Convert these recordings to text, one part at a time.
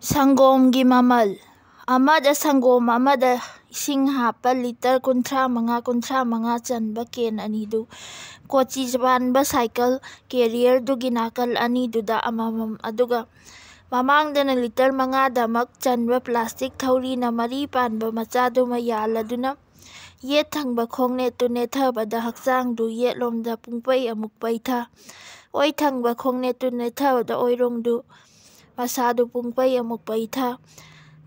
ꯁꯪꯒꯣꯝꯒꯤ ꯃꯃꯜ ꯑꯃꯗ ꯁꯪꯒꯣꯝ ꯑꯃꯗ ꯏꯁꯤꯡ ꯍꯥꯞꯄ ꯂꯤꯇꯔ 35 ꯆꯟꯕ ꯀꯦꯟ ꯑꯅꯤꯗꯨ ꯀꯣꯆꯤ ꯄꯥꯟꯕ ꯁꯥꯏꯀꯜ ꯀꯦꯔꯤꯌꯔꯗꯨꯒꯤ ꯅꯥꯀꯜ ꯑꯅꯤꯗꯨꯗ ꯑꯃꯃꯝ, ꯑꯗꯨꯒ ꯃꯃꯥꯡꯗꯅ ꯂꯤꯇꯔ 5ꯗꯃꯛ ꯆꯟꯕ ꯄ꯭ꯂꯥꯁꯇꯤꯛ ꯊꯧꯔꯤꯅ ꯃꯔꯤ ꯄꯥꯟꯕ ꯃꯆꯥꯗꯨꯃ ꯌꯥꯜꯂꯗꯨꯅ ꯌꯦꯠ ꯊꯪꯕ ꯈꯣꯡꯅꯦꯠꯇꯨ ꯅꯦꯠꯊꯕꯗ ꯍꯛꯆꯥꯡꯗꯨ ꯌꯦꯠꯂꯣꯝꯗ ꯄꯨꯡꯄꯩ ꯑꯃꯨꯛ ꯄꯩꯊ, ꯑꯣꯏ ꯊꯪꯕ ꯈꯣꯡꯅꯦꯠꯇꯨ ꯅꯦꯠꯊꯕꯗ ꯑꯣꯏꯔꯣꯝꯗꯨ ꯃꯁꯥꯗꯨ ꯄꯨꯡꯄꯩ ꯑꯃꯨꯛ ꯄꯩꯊ꯫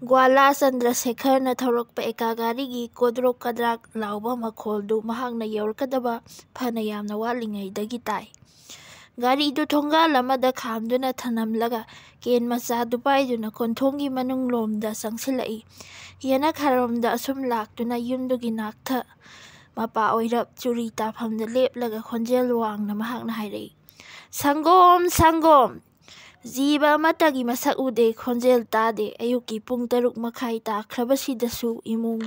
ꯒ꯭ꯋꯥꯂꯥ ꯆꯟꯗ꯭ꯔꯁꯦꯈꯔꯅ ꯊꯧꯔꯛꯄ ꯑꯦꯀꯥ ꯒꯥꯔꯤꯒꯤ ꯀꯣꯗ꯭ꯔꯣꯛ ꯀꯗ꯭ꯔꯥꯛ ꯂꯥꯎꯕ ꯃꯈꯣꯜꯗꯨ ꯃꯍꯥꯛꯅ ꯌꯧꯔꯛꯀꯗꯕ ꯐꯅ ꯌꯥꯝꯅ ꯋꯥꯠꯂꯤꯉꯩꯗꯒꯤ ꯇꯥꯏ꯫ ꯒꯥꯔꯤꯗꯨ ꯊꯣꯡꯒꯥꯜ ꯑꯃꯗ ꯈꯥꯝꯗꯨꯅ ꯊꯅꯝꯂꯒ ꯀꯦꯟ ꯃꯆꯥꯗꯨ ꯄꯥꯏꯗꯨꯅ ꯀꯣꯟꯊꯣꯡꯒꯤ ꯃꯅꯨꯡꯂꯣꯝꯗ ꯆꯪꯁꯤꯜꯂꯛꯏ꯫ ꯌꯦꯅꯈꯥꯔꯣꯝꯗ ꯑꯁꯨꯝ ꯂꯥꯛꯇꯨꯅ ꯌꯨꯝꯗꯨꯒꯤ ꯅꯥꯛꯊ ꯃꯄꯥ ꯑꯣꯏꯔꯞ ꯆꯨꯔꯤ ꯇꯥꯐꯝꯗ ꯂꯦꯞꯂꯒ ꯈꯣꯟꯖꯦꯜ ꯋꯥꯡꯅ ꯃꯍꯥꯛꯅ ꯍꯥꯏꯔꯛꯏ, "ꯁꯪꯒꯣꯝ ꯁꯪꯒꯣꯝ"꯫ ꯖꯤꯕ ꯑꯃꯠꯇꯒꯤ ꯃꯁꯛ ꯎꯗꯦ, ꯈꯣꯟꯖꯦꯜ ꯇꯥꯗꯦ꯫ ꯑꯌꯨꯛꯀꯤ ꯄꯨꯡ 6:30 ꯇꯥꯈ꯭ꯔꯕꯁꯤꯗꯁꯨ ꯏꯃꯨꯡ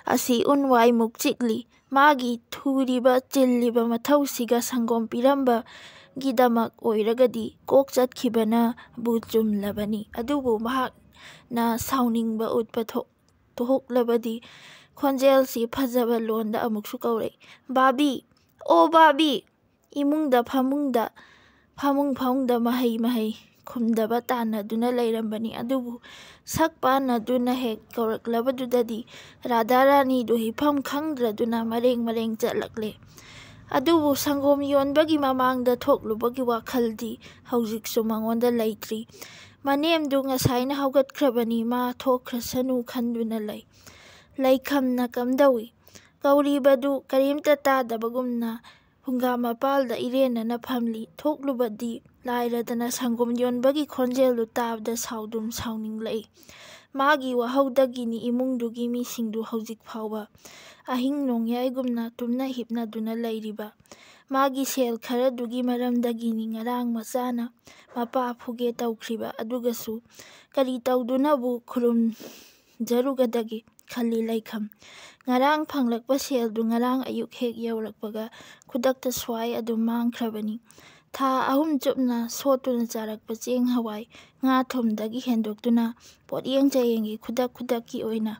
ꯑꯁꯤ ꯎꯟꯋꯥꯏꯃꯨꯛ ꯆꯤꯛꯂꯤ꯫ ꯃꯥꯒꯤ ꯊꯨꯔꯤꯕ ꯆꯤꯜꯂꯤꯕ ꯃꯊꯧꯁꯤꯒ ꯁꯪꯒꯣꯝ ꯄꯤꯔꯝꯕꯒꯤꯗꯃꯛ ꯑꯣꯏꯔꯒꯗꯤ ꯀꯣꯛ ꯆꯠꯈꯤꯕꯅꯕꯨ ꯆꯨꯝꯂꯕꯅꯤ꯫ ꯑꯗꯨꯕꯨ ꯃꯍꯥꯛꯅ ꯁꯥꯎꯅꯤꯡꯕ ꯎꯠꯄ ꯊꯣꯛꯂꯕꯗꯤ ꯈꯣꯟꯖꯦꯜꯁꯤ ꯐꯖꯕ ꯂꯣꯟꯗ ꯑꯃꯨꯛꯁꯨ ꯀꯧꯔꯛꯏ, "ꯕꯥꯕꯤ, ꯑꯣ ꯕꯥꯕꯤ"꯫ ꯏꯃꯨꯡꯗ ꯐꯃꯨꯡꯗ ꯃꯍꯩ ꯈꯨꯝꯗꯕ ꯇꯥꯟꯅꯗꯨꯅ ꯂꯩꯔꯝꯕꯅꯤ꯫ ꯑꯗꯨꯕꯨ ꯁꯛ ꯄꯥꯟꯅꯗꯨꯅ ꯍꯦꯛ ꯀꯧꯔꯛꯂꯕꯗꯨꯗꯗꯤ ꯔꯥꯙꯥꯔꯥꯅꯤꯗꯨ ꯍꯤꯐꯝ ꯈꯪꯗ꯭ꯔꯗꯨꯅ ꯃꯔꯦꯡ ꯆꯠꯂꯛꯂꯦ꯫ ꯑꯗꯨꯕꯨ ꯁꯪꯒꯣꯝ ꯌꯣꯟꯕꯒꯤ ꯃꯃꯥꯡꯗ ꯊꯣꯛꯂꯨꯕꯒꯤ ꯋꯥꯈꯜꯗꯤ ꯍꯧꯖꯤꯛꯁꯨ ꯃꯉꯣꯟꯗ ꯂꯩꯇ꯭ꯔꯤ꯫ ꯃꯅꯦꯝꯗꯨ ꯉꯁꯥꯏꯅ ꯍꯧꯒꯠꯈ꯭ꯔꯕꯅꯤ, ꯃꯥ ꯊꯣꯛꯈ꯭ꯔꯁꯅꯨ ꯈꯟꯗꯨꯅ ꯂꯩ꯫ ꯂꯩꯈꯝꯅ ꯀꯝꯗꯧꯏ? ꯀꯧꯔꯤꯕꯗꯨ ꯀꯔꯤꯝꯇ ꯇꯥꯗꯕꯒꯨꯝꯅ ꯐꯨꯡꯒꯥ ꯃꯄꯥꯜꯗ ꯏꯔꯦꯟꯅꯅ ꯐꯝꯂꯤ꯫ ꯊꯣꯛꯂꯨꯕꯗꯤ ꯂꯥꯏꯔꯗꯅ ꯁꯪꯒꯣꯝ ꯌꯣꯟꯕꯒꯤ ꯈꯣꯟꯖꯦꯜꯗꯨ ꯇꯥꯕꯗ ꯁꯥꯎꯗꯨꯝ ꯁꯥꯎꯅꯤꯡꯂꯛꯏ꯫ ꯃꯥꯒꯤ ꯋꯥꯍꯧꯗꯒꯤꯅꯤ ꯏꯃꯨꯡꯗꯨꯒꯤ ꯃꯤꯁꯤꯡꯗꯨ ꯍꯧꯖꯤꯛ ꯐꯥꯎꯕ ꯑꯍꯤꯡ ꯅꯣꯡꯌꯥꯏꯒꯨꯝꯅ ꯇꯨꯝꯅ ꯍꯤꯞꯅꯗꯨꯅ ꯂꯩꯔꯤꯕ꯫ ꯃꯥꯒꯤ ꯁꯦꯜ ꯈꯔꯗꯨꯒꯤ ꯃꯔꯝꯗꯒꯤꯅꯤ ꯉꯔꯥꯡ ꯃꯆꯥꯅ ꯃꯄꯥ ꯐꯨꯒꯦ ꯇꯧꯈ꯭ꯔꯤꯕ꯫ ꯑꯗꯨꯒꯁꯨ ꯀꯔꯤ ꯇꯧꯗꯨꯅꯕꯨ ꯈꯨꯔꯨꯝꯖꯔꯨꯒꯗꯒꯦ ꯈꯜꯂꯤ ꯂꯩꯈꯝ꯫ ꯉꯔꯥꯡ ꯐꯪꯂꯛꯄ ꯁꯦꯜꯗꯨ ꯉꯔꯥꯡ ꯑꯌꯨꯛ ꯍꯦꯛ ꯌꯧꯔꯛꯄꯒ ꯈꯨꯗꯛꯇ ꯁ꯭ꯋꯥꯏ ꯑꯗꯨꯝ ꯃꯥꯡꯈ꯭ꯔꯕꯅꯤ꯫ ꯊꯥ 3 ꯆꯨꯞꯅ ꯁꯣꯠꯇꯨꯅ ꯆꯥꯔꯛꯄ ꯆꯦꯡ ꯍꯋꯥꯏ ꯉꯥ ꯊꯨꯝꯗꯒꯤ ꯍꯦꯟꯗꯣꯛꯇꯨꯅ ꯄꯣꯠꯌꯦꯡ ꯆꯌꯦꯡꯒꯤ ꯈꯨꯗꯛꯀꯤ ꯑꯣꯏꯅ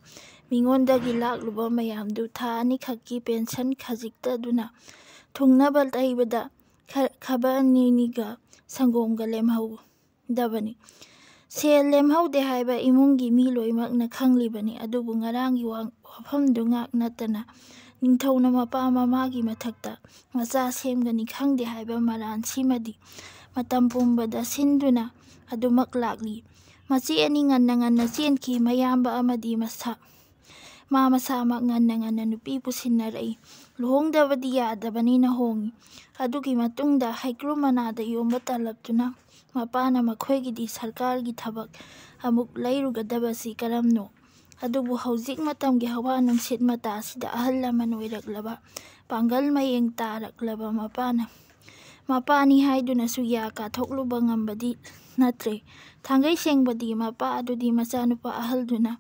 ꯃꯤꯉꯣꯟꯗꯒꯤ ꯂꯥꯛꯂꯨꯕ ꯃꯌꯥꯝꯗꯨ ꯊꯥ 2ꯈꯛꯀꯤ ꯄꯦꯟꯁꯟ ꯈꯖꯤꯛꯇꯗꯨꯅ ꯊꯨꯡꯅꯕ ꯂꯩꯕꯗ ꯈꯕꯔꯅꯤꯒ ꯁꯪꯒꯣꯝꯒ ꯂꯦꯝꯍꯧꯗꯕꯅꯤ꯫ ꯁꯦꯜ ꯂꯦꯝꯍꯧꯗꯦ ꯍꯥꯏꯕ ꯏꯃꯨꯡꯒꯤ ꯃꯤ ꯂꯣꯏꯅꯃꯛꯅ ꯈꯪꯂꯤꯕꯅꯤ꯫ ꯑꯗꯨꯕꯨ ꯉꯔꯥꯡꯒꯤ ꯋꯥꯐꯝꯗꯨ ꯉꯥꯛ ꯅꯠꯇꯅ ꯅꯤꯡꯊꯧꯅ ꯃꯄꯥ ꯃꯃꯥꯒꯤ ꯃꯊꯛꯇ ꯃꯆꯥ ꯁꯦꯝꯒꯅꯤ ꯈꯪꯗꯦ ꯍꯥꯏꯕ ꯃꯔꯥꯟ ꯁꯤꯃꯗꯤ ꯃꯇꯝ ꯄꯨꯝꯕꯗ ꯁꯤꯟꯗꯨꯅ ꯑꯗꯨꯃꯛ ꯂꯥꯛꯂꯤ꯫ ꯃꯆꯦ ꯑꯅꯤ ꯉꯟꯅ ꯆꯦꯟꯈꯤ꯫ ꯃꯌꯥꯝꯕ ꯑꯃꯗꯤ ꯃꯥ ꯃꯁꯥꯃꯛ ꯉꯟꯅ ꯅꯨꯄꯤ ꯄꯨꯁꯤꯟꯅꯔꯛꯏ꯫ ꯂꯨꯍꯣꯡꯗꯕꯗꯤ ꯌꯥꯗꯕꯅꯤꯅ ꯍꯣꯡꯉꯤ꯫ ꯑꯗꯨꯒꯤ ꯃꯇꯨꯡꯗ ꯍꯩꯀ꯭ꯔꯨ ꯃꯅꯥꯗ ꯌꯣꯝꯕ ꯇꯜꯂꯕꯗꯨꯅ ꯃꯄꯥꯅ ꯃꯈꯣꯏꯒꯤꯗꯤ ꯁꯔꯀꯥꯔꯒꯤ ꯊꯕꯛ ꯑꯃꯨꯛ ꯂꯩꯔꯨꯒꯗꯕꯁꯤ ꯀꯔꯝꯅꯣ? ꯑꯗꯨꯕꯨ ꯍꯧꯖꯤꯛ ꯃꯇꯝꯒꯤ ꯍꯋꯥ ꯅꯨꯡꯁꯤꯠ ꯃꯇꯥꯁꯤꯗ ꯑꯍꯜ ꯂꯃꯟ ꯑꯣꯏꯔꯛꯂꯕ, ꯄꯥꯡꯒꯜ ꯃꯌꯦꯡ ꯇꯥꯔꯛꯂꯕ ꯃꯄꯥꯅꯤ ꯍꯥꯏꯗꯨꯅꯁꯨ ꯌꯥ ꯀꯥꯊꯣꯛꯂꯨꯕ ꯉꯝꯕꯗꯤ ꯅꯠꯇ꯭ꯔꯦ꯫ ꯊꯥꯡꯒꯩ ꯁꯦꯡꯕꯗꯤ ꯃꯄꯥ ꯑꯗꯨꯗꯤ ꯃꯆꯥꯅꯨꯄꯥ ꯑꯍꯜꯗꯨꯅ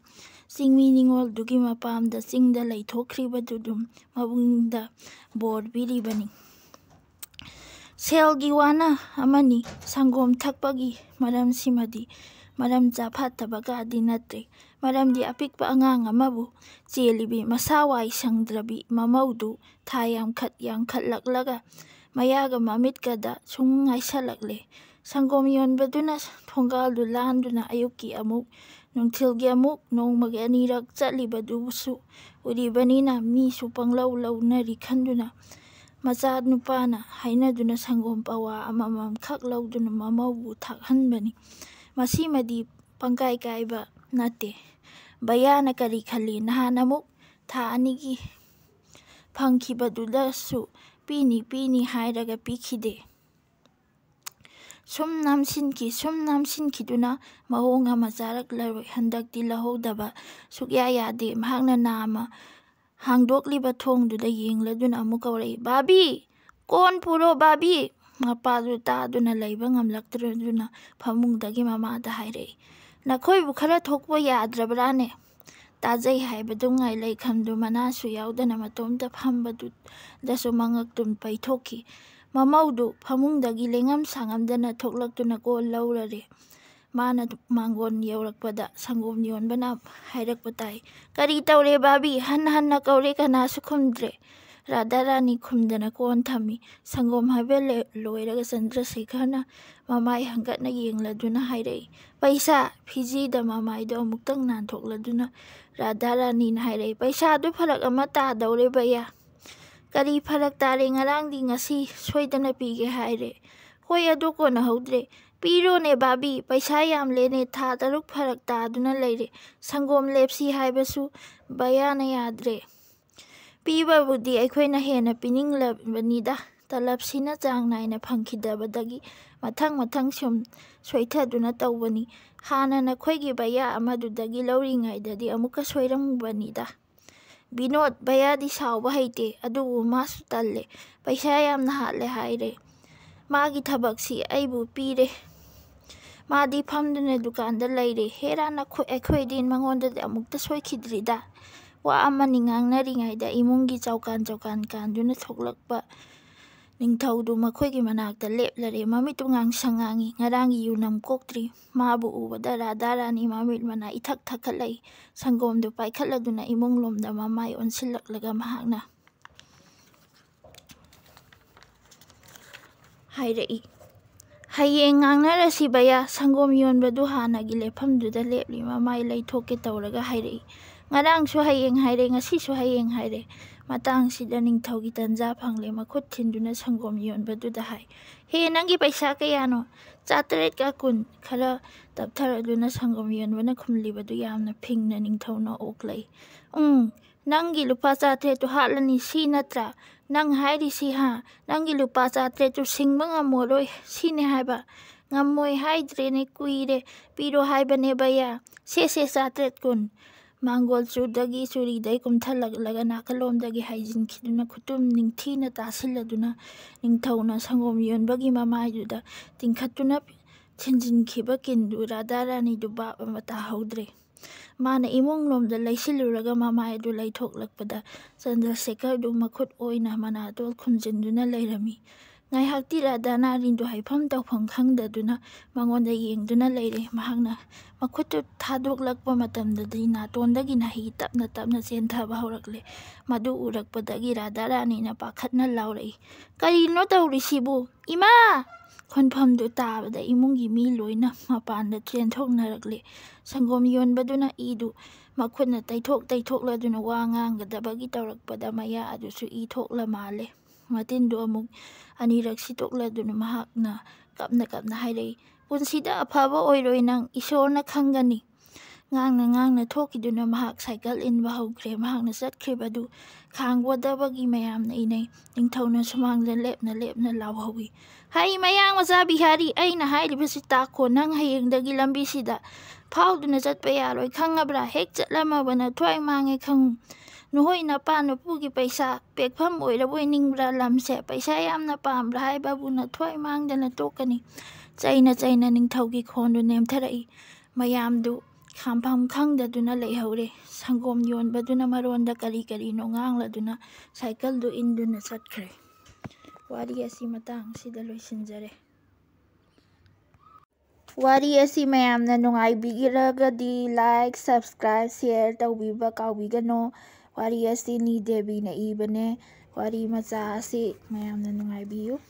ꯆꯤꯡꯃꯤ ꯅꯤꯉꯣꯜꯗꯨꯒꯤ ꯃꯄꯥꯝꯗ ꯆꯤꯡꯗ ꯂꯩꯊꯣꯛꯈ꯭ꯔꯤꯕꯗꯨꯗꯨꯝ ꯃꯕꯨꯡꯗ ꯕꯣꯔ ꯄꯤꯔꯤꯕꯅꯤ꯫ ꯁꯦꯜꯒꯤ ꯋꯥꯅ ꯑꯃꯅꯤ꯫ ꯁꯪꯒꯣꯝ ꯊꯛꯄꯒꯤ ꯃꯔꯝꯁꯤꯃꯗꯤ ꯃꯔꯝ ꯆꯥꯐꯥꯠꯇꯕꯒꯗꯤ ꯅꯠꯇ꯭ꯔꯦ꯫ ꯃꯔꯝꯗꯤ ꯑꯄꯤꯛꯄ ꯑꯉꯥꯡ ꯑꯃꯕꯨ ꯆꯦꯜꯂꯤꯕꯤ ꯃꯁꯥ ꯋꯥꯏ ꯁꯪꯗ꯭ꯔꯕꯤ ꯃꯃꯧꯗꯨ ꯊꯥ ꯌꯥꯝꯈꯠꯂꯛꯂꯒ ꯃꯌꯥꯒ ꯃꯃꯤꯠꯀꯗ ꯁꯨꯝ ꯉꯥꯏꯁꯜꯂꯛꯂꯦ꯫ ꯁꯪꯒꯣꯝ ꯌꯣꯟꯕꯗꯨꯅ ꯊꯣꯡꯒꯥꯜꯗꯨ ꯂꯥꯟꯗꯨꯅ ꯑꯌꯨꯛꯀꯤ ꯑꯃꯨꯛ ꯅꯨꯡꯊꯤꯜꯒꯤ ꯑꯃꯨꯛ ꯅꯣꯡꯃꯒꯤ 2ꯔꯛ ꯆꯠꯂꯤꯕꯗꯨꯁꯨ ꯎꯔꯤꯕꯅꯤꯅ ꯃꯤꯁꯨ ꯄꯪꯂꯧ ꯂꯧꯅꯔꯤ ꯈꯟꯗꯨꯅ ꯃꯆꯥꯅꯨꯄꯥꯅ ꯍꯥꯏꯅꯗꯨꯅ ꯁꯪꯒꯣꯝ ꯄꯋꯥ ꯑꯃꯃꯝꯈꯛ ꯂꯧꯗꯨꯅ ꯃꯃꯧꯕꯨ ꯊꯛꯍꯟꯕꯅꯤ꯫ ꯃꯁꯤꯃꯗꯤ ꯄꯪꯀꯥꯏ ꯀꯥꯏꯕ ꯅꯠꯇꯦ꯫ ꯚꯩꯌꯥꯅ ꯀꯔꯤ ꯈꯜꯂꯤ? ꯅꯍꯥꯟ ꯑꯃꯨꯛ ꯊꯥ 2ꯒꯤ ꯐꯪꯈꯤꯕꯗꯨꯗꯁꯨ ꯄꯤꯅꯤ ꯍꯥꯏꯔꯒ ꯄꯤꯈꯤꯗꯦ꯫ ꯁꯨꯝ ꯅꯝꯁꯤꯟꯈꯤꯗꯨꯅ ꯃꯑꯣꯡ ꯑꯃ ꯆꯥꯔꯛꯂꯔꯣꯏ꯫ ꯍꯟꯗꯛꯇꯤ ꯂꯧꯍꯧꯗꯕ ꯁꯨꯛꯌꯥ ꯌꯥꯗꯦ꯫ ꯃꯍꯥꯛꯅ ꯅꯥꯝꯃ ꯍꯥꯡꯗꯣꯛꯂꯤꯕ ꯊꯣꯡꯗꯨꯗ ꯌꯦꯡꯂꯗꯨꯅ ꯑꯃꯨꯛ ꯀꯧꯔꯛꯏ, "ꯕꯥꯕꯤ, ꯀꯣꯟ ꯄꯨꯔꯣ ꯕꯥꯕꯤ"꯫ ꯃꯄꯥꯗꯨ ꯇꯥꯗꯨꯅ ꯂꯩꯕ ꯉꯝꯂꯛꯇ꯭ꯔꯗꯨꯅ ꯐꯃꯨꯡꯗꯒꯤ ꯃꯃꯥꯗ ꯍꯥꯏꯔꯛꯏ, "ꯅꯈꯣꯏꯕꯨ ꯈꯔ ꯊꯣꯛꯄ ꯌꯥꯗ꯭ꯔꯕ꯭ꯔꯥꯅꯦ"꯫ ꯇꯥꯖꯩ ꯍꯥꯏꯕꯗꯨꯉꯥꯏ ꯂꯩꯈꯝꯗꯨ ꯃꯅꯥꯁꯨ ꯌꯥꯎꯗꯅ ꯃꯇꯣꯝꯇ ꯐꯝꯕꯗꯨꯗꯁꯨ ꯃꯉꯛꯇꯨ ꯄꯩꯊꯣꯛꯈꯤ꯫ ꯃꯃꯧꯗꯨ ꯐꯃꯨꯡꯗꯒꯤ ꯂꯦꯡꯉꯝ ꯁꯥꯉꯝꯗꯅ ꯊꯣꯛꯂꯛꯇꯨꯅ call ꯂꯧꯔꯔꯦ꯫ Mana manggon yaurakpada sangom yonbana hairakpa tai. Kari taure babi hanna kaure kanasu khumdre. Radharani khumdana kon thami sangom haibele loiraga Chandrasekharna mamai hangatna yengladuna hairai. Paisa Fiji da mamai do amuktang nanthokladuna Radharani na hairai. Paisa du pharak ama tadaure baya. Kari pharak tare ngarangdi ngasi soidana pige haire. Hoi adu kona haudre. Piro ne babi paisa yam lene tha taruk pharak taduna leire. Sangom lepsi haibasu bayana yadre. Piba budi aikoina hena pininglabnida. Talapsina chang naina phangkhidabadagi mathang sum soithaduna tawbani. Hana na khoigi baya amadudagi lauringaidadi amuka soirambanida. Binod baya di sauba haite adubu masu talle. Paisa yam nahatle haire. Magi thabaksi aibu pire. Madi phamduna dukanda leire. Hera na din mangonda amukta soikhidrida. Wa amani ngangnaringaida imungi chaukan kanduna thoklakpa ningthaudu makhoigi manakta leplare mamitu ngangsangangi ngarangi yunam koktri mabu ubada Radharani mamit mana ithak thakhalai sangomdu paikhaladuna imunglomda mamai onsillaklaga mahakna hairai. Hayeng ngangnarasi baya sangom yonbadu hanagi lefamduda lepli mamai leithoke tawraga hairai. Ngarangsu hayeng haire ngasisu hayeng haire. Matangsida ningthaugi tanja phangle makhut thinduna sangom yonbaduda hai. He nangi paisa kayano 700 khara taptharaduna sangom yonbana khumlibadu yamna phingna ningthauna oklai. Nangi lupa 700 tu hatlani si natra. Nang hairi si ha. Nangi lupa 700 tu singba ngamoroi sine haiba. Ngamoy haidre kuire piro haiba ne baya. Se 700 kun. Manggol chudagi churidai kumthalaglaga nakalomdagi haijin khiduna khutum ningthina tasiladuna ningthauna sangom yonbagi mamaiduda tingkhatuna chinjin khiba kindu Radharani du bap amata haudre. Mana imunglomda leisiluraga mamaidu leithoklakpada Chandrasekhar du makhut oina manatol khumjinduna leirami. Ngaihakti Radharani du haifam tawpham khangdaduna mangonda yengduna leire mahakna makhutu thadoklakpa matamdadi natondagi nahi tapna chenthaba haurakle. Madu urakpadagi Radharani na pakhatna laurai. Karino tawrisibu ima khonphamdu tabada imungi mi loina mapanda chenthoknarakle. Sangom yonbaduna idu makhutna taithokladuna wa ngangadabagi tawrakpada maya adusu ithokla male. Matindu amuk anirak sitokladuna mahakna kapna hairai. Punsida afaba oiroi nang isorna khangani. Ngangna thokiduna mahak cycle inba haukhre mahakna chatkhribadu khangwadabagi mayamna inai ningthauna sumangda lepna lawhawi. Hai mayang macha bihari aina hairibasi takho nang hayengdagi lambisida phauduna chatpa yaroi khangabra hek chatlamabana thwai mange khangum. Nuhoi na pa nupugi paisa pekpham oiraboi ningbra lamse paisa yamna pambra haibabuna thwai mangdana tokani. Chaina ningthaugi khondu nemtharai mayamdu khampham khangdaduna leihaure. Sangom yonbaduna maronda kari no ngangladuna cycle du induna chatkre. Wari asi matang sida loisinjare. Wari asi mayamna nungaibigiragadi like, subscribe, share tawbiba kaubigano. Wari asi ni Devi na ibane. Wari macha asi mayamna nungaibiyu.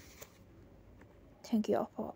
Thank you all for